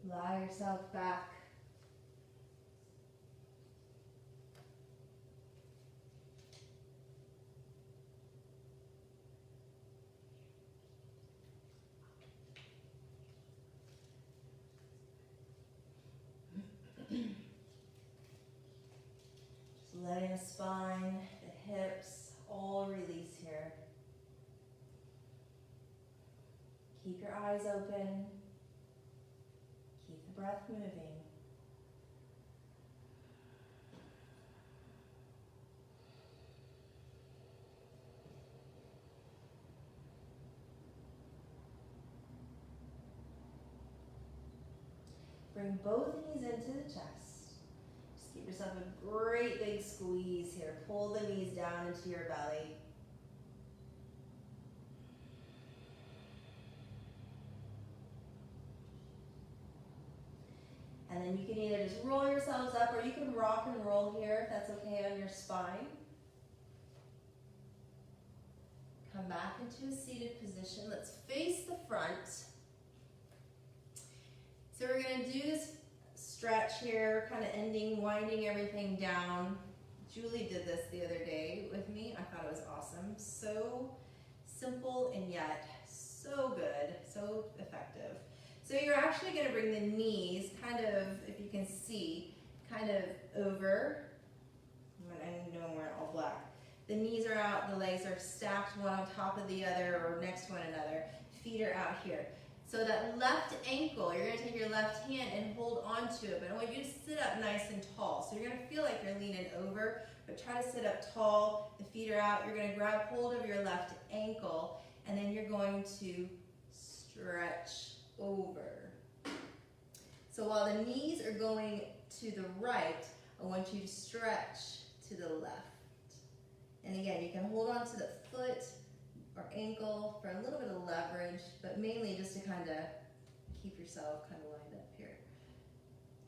Lie yourself back. Just letting the spine, the hips, all release here. Keep your eyes open. Keep the breath moving. Bring both knees into the chest. Just give yourself a great big squeeze here. Pull the knees down into your belly. And then you can either just roll yourselves up or you can rock and roll here if that's okay on your spine. Come back into a seated position. Let's face the front. So we're going to do this stretch here, kind of ending, winding everything down. Julie did this the other day with me. I thought it was awesome. So simple and yet so good, so effective. So you're actually going to bring the knees kind of, if you can see, kind of over. I know I'm wearing all black. The knees are out, the legs are stacked one on top of the other or next to one another. Feet are out here. So that left ankle, you're going to take your left hand and hold onto it, but I want you to sit up nice and tall. So you're going to feel like you're leaning over, but try to sit up tall. The feet are out. You're going to grab hold of your left ankle, and then you're going to stretch over. So while the knees are going to the right, I want you to stretch to the left. And again, you can hold on to the foot or ankle for a little bit of leverage, but mainly just to kind of keep yourself kind of lined up here.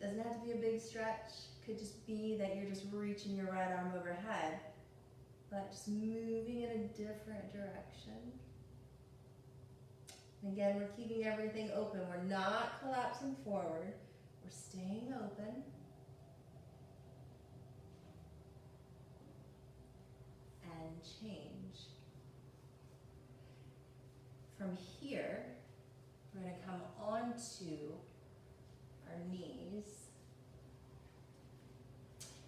Doesn't have to be a big stretch. Could just be that you're just reaching your right arm overhead, but just moving in a different direction. And again, we're keeping everything open. We're not collapsing forward. We're staying open. And change. From here, we're going to come onto our knees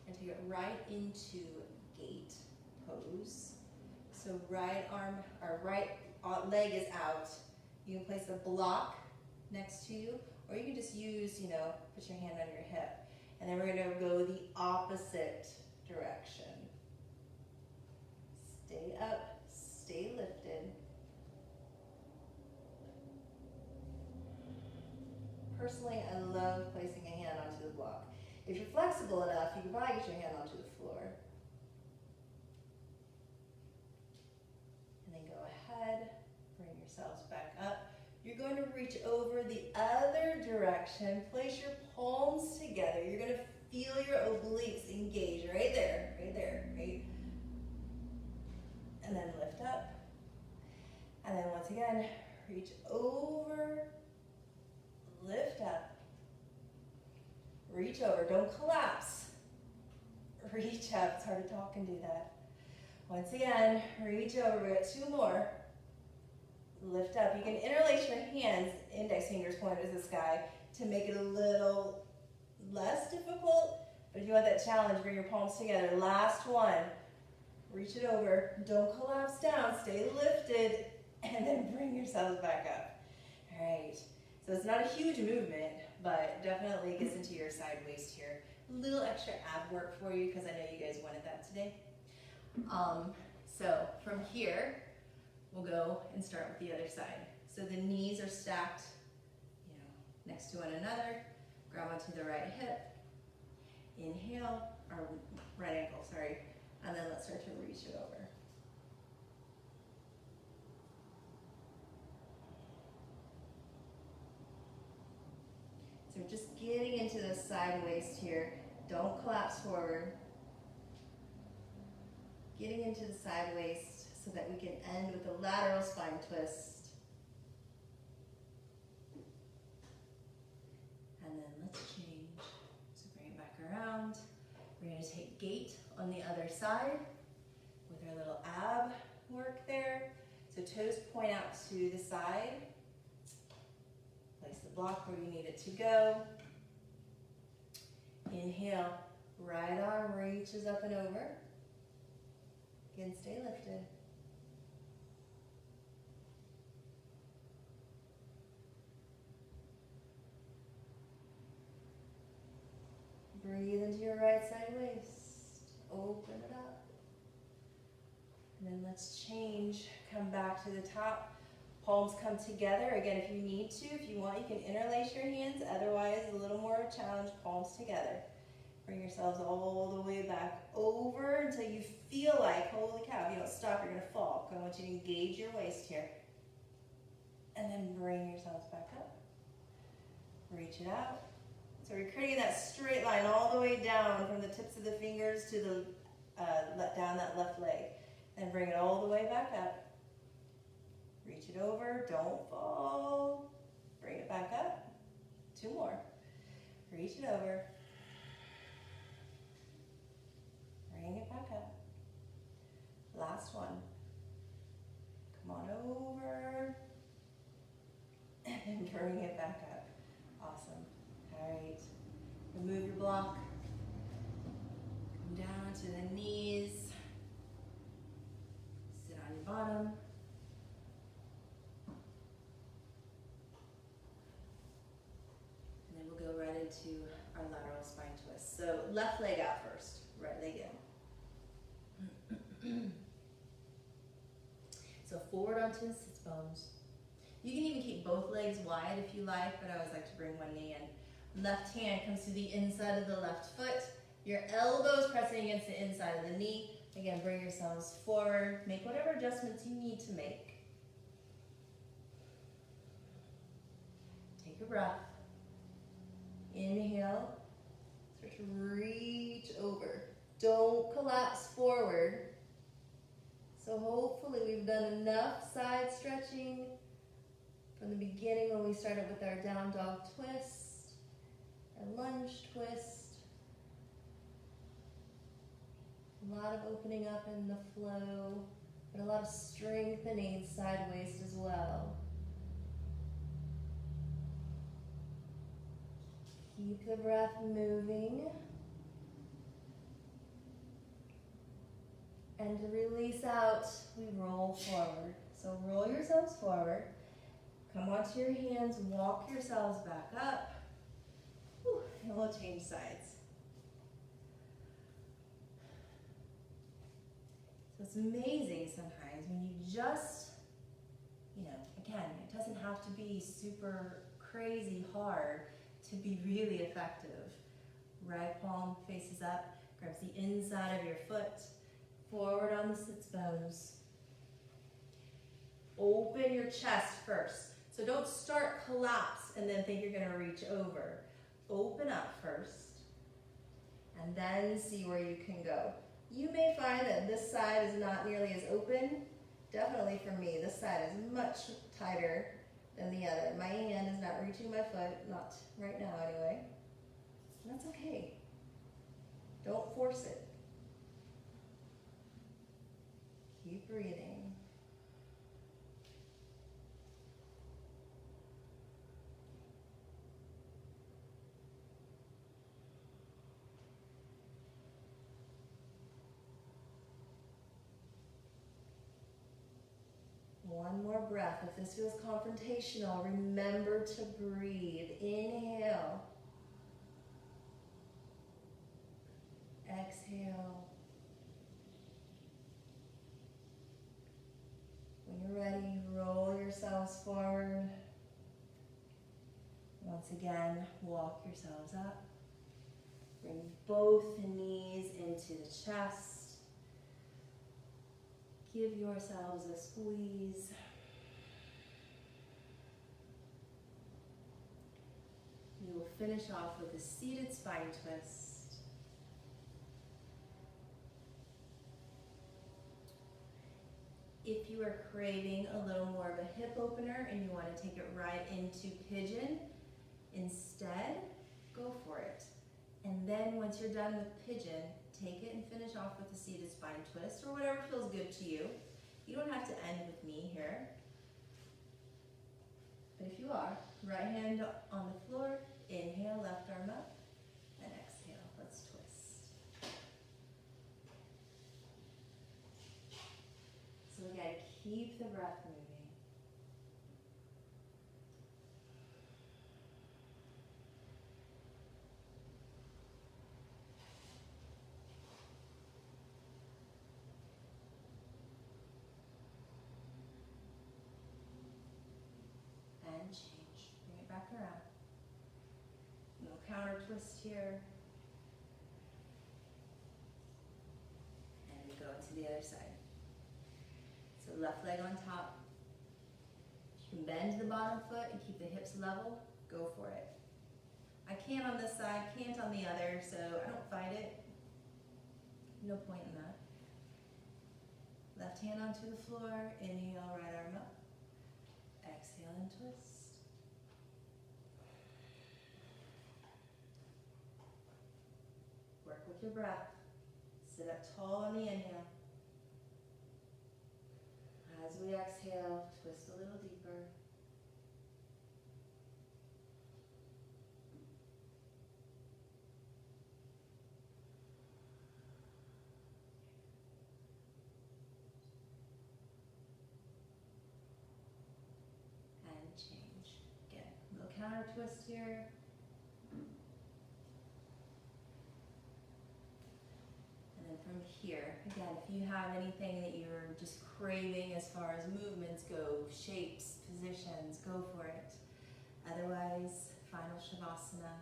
and take it right into gate pose. So right arm, or right leg is out. You can place a block next to you, or you can just use, put your hand on your hip. And then we're going to go the opposite direction. Stay up, stay lifted. Personally, I love placing a hand onto the block. If you're flexible enough, you can probably get your hand onto the floor. And then go ahead, bring yourselves back up. You're going to reach over the other direction. Place your palms together. You're going to feel your obliques engage right there, right? And then lift up. And then once again, reach over, lift up. Reach over, don't collapse. Reach up, it's hard to talk and do that. Once again, reach over, we got 2 more. Lift up. You can interlace your hands, index fingers pointed to the sky, to make it a little less difficult. But if you want that challenge, bring your palms together. Last one. Reach it over. Don't collapse down. Stay lifted. And then bring yourselves back up. All right. So it's not a huge movement, but definitely gets into your side waist here. A little extra ab work for you because I know you guys wanted that today. So from here, we'll go and start with the other side. So the knees are stacked, next to one another. Grab onto the right hip. Inhale, or right ankle, sorry. And then let's start to reach it over. So just getting into the side waist here. Don't collapse forward. Getting into the side waist so that we can end with a lateral spine twist. And then let's change. So bring it back around. We're going to take gate on the other side with our little ab work there. So toes point out to the side. Place the block where you need it to go. Inhale, right arm reaches up and over. Again, stay lifted. Breathe into your right side waist. Open it up. And then let's change. Come back to the top. Palms come together. Again, if you need to, if you want, you can interlace your hands. Otherwise, a little more challenge, palms together. Bring yourselves all the way back over until you feel like, holy cow, if you don't stop, you're going to fall. I want you to engage your waist here. And then bring yourselves back up. Reach it out. So we're creating that straight line all the way down from the tips of the fingers to the down that left leg. And bring it all the way back up. Reach it over, don't fall. Bring it back up. 2 more. Reach it over. Bring it back up. Last one. Come on over. And bring it back up. Awesome. All right. Remove your block. Come down to the knees. Sit on your bottom. And then we'll go right into our lateral spine twist. So left leg out first, right leg in. So forward onto the sits bones. You can even keep both legs wide if you like, but I always like to bring one knee in. Left hand comes to the inside of the left foot. Your elbows pressing against the inside of the knee. Again, bring yourselves forward. Make whatever adjustments you need to make. Take a breath. Inhale. Start to reach over. Don't collapse forward. So hopefully we've done enough side stretching from beginning when we started with our down dog twist, our lunge twist. A lot of opening up in the flow, but a lot of strengthening side waist as well. Keep the breath moving. And to release out, we roll forward. So roll yourselves forward. Come onto your hands, walk yourselves back up. Whew, and we'll change sides. So it's amazing sometimes when you just, again, it doesn't have to be super crazy hard to be really effective. Right palm faces up, grabs the inside of your foot, forward on the sits bones. Open your chest first. So don't start collapse and then think you're gonna reach over. Open up first, and then see where you can go. You may find that this side is not nearly as open. Definitely for me, this side is much tighter than the other. My hand is not reaching my foot, not right now anyway. And that's okay. Don't force it. Keep breathing. One more breath. If this feels confrontational, remember to breathe. Inhale. Exhale. When you're ready, roll yourselves forward. Once again, walk yourselves up. Bring both knees into the chest. Give yourselves a squeeze. We will finish off with a seated spine twist. If you are craving a little more of a hip opener and you want to take it right into pigeon instead, go for it. And then once you're done with pigeon, take it and finish off with a seated spine twist or whatever feels good to you. You don't have to end with me here. But if you are, right hand on the floor, inhale, left arm up, and exhale. Let's twist. So again, keep the breath moving. And change. Bring it back around. Little counter twist here. And we go to the other side. So left leg on top. You can bend the bottom foot and keep the hips level. Go for it. I can't on this side, can't on the other, so I don't fight it. No point in that. Left hand onto the floor. Inhale, right arm up. Exhale and twist. Work with your breath. Sit up tall on the inhale. As we exhale, twist a little deeper. Change. Again, little counter twist here. And then from here, again, if you have anything that you're just craving as far as movements go, shapes, positions, go for it. Otherwise, final Shavasana.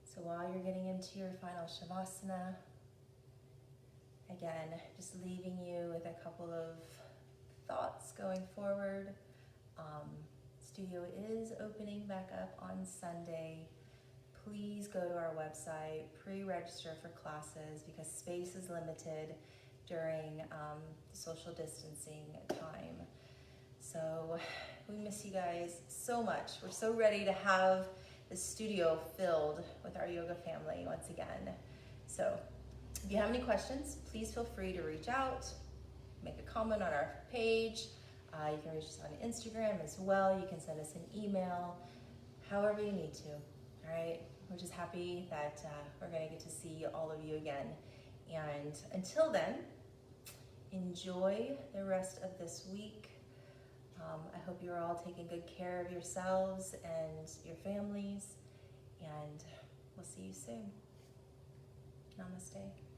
So while you're getting into your final Shavasana, again, just leaving you with a couple of thoughts going forward. Studio is opening back up on Sunday. please go to our website, pre-register for classes because space is limited during social distancing time. So we miss you guys so much. We're so ready to have the studio filled with our yoga family once again. So if you have any questions, please feel free to reach out, make a comment on our page. You can reach us on Instagram as well. You can send us an email, however you need to, all right? We're just happy that we're gonna get to see all of you again. And until then, enjoy the rest of this week. I hope you're all taking good care of yourselves and your families, and we'll see you soon. Namaste.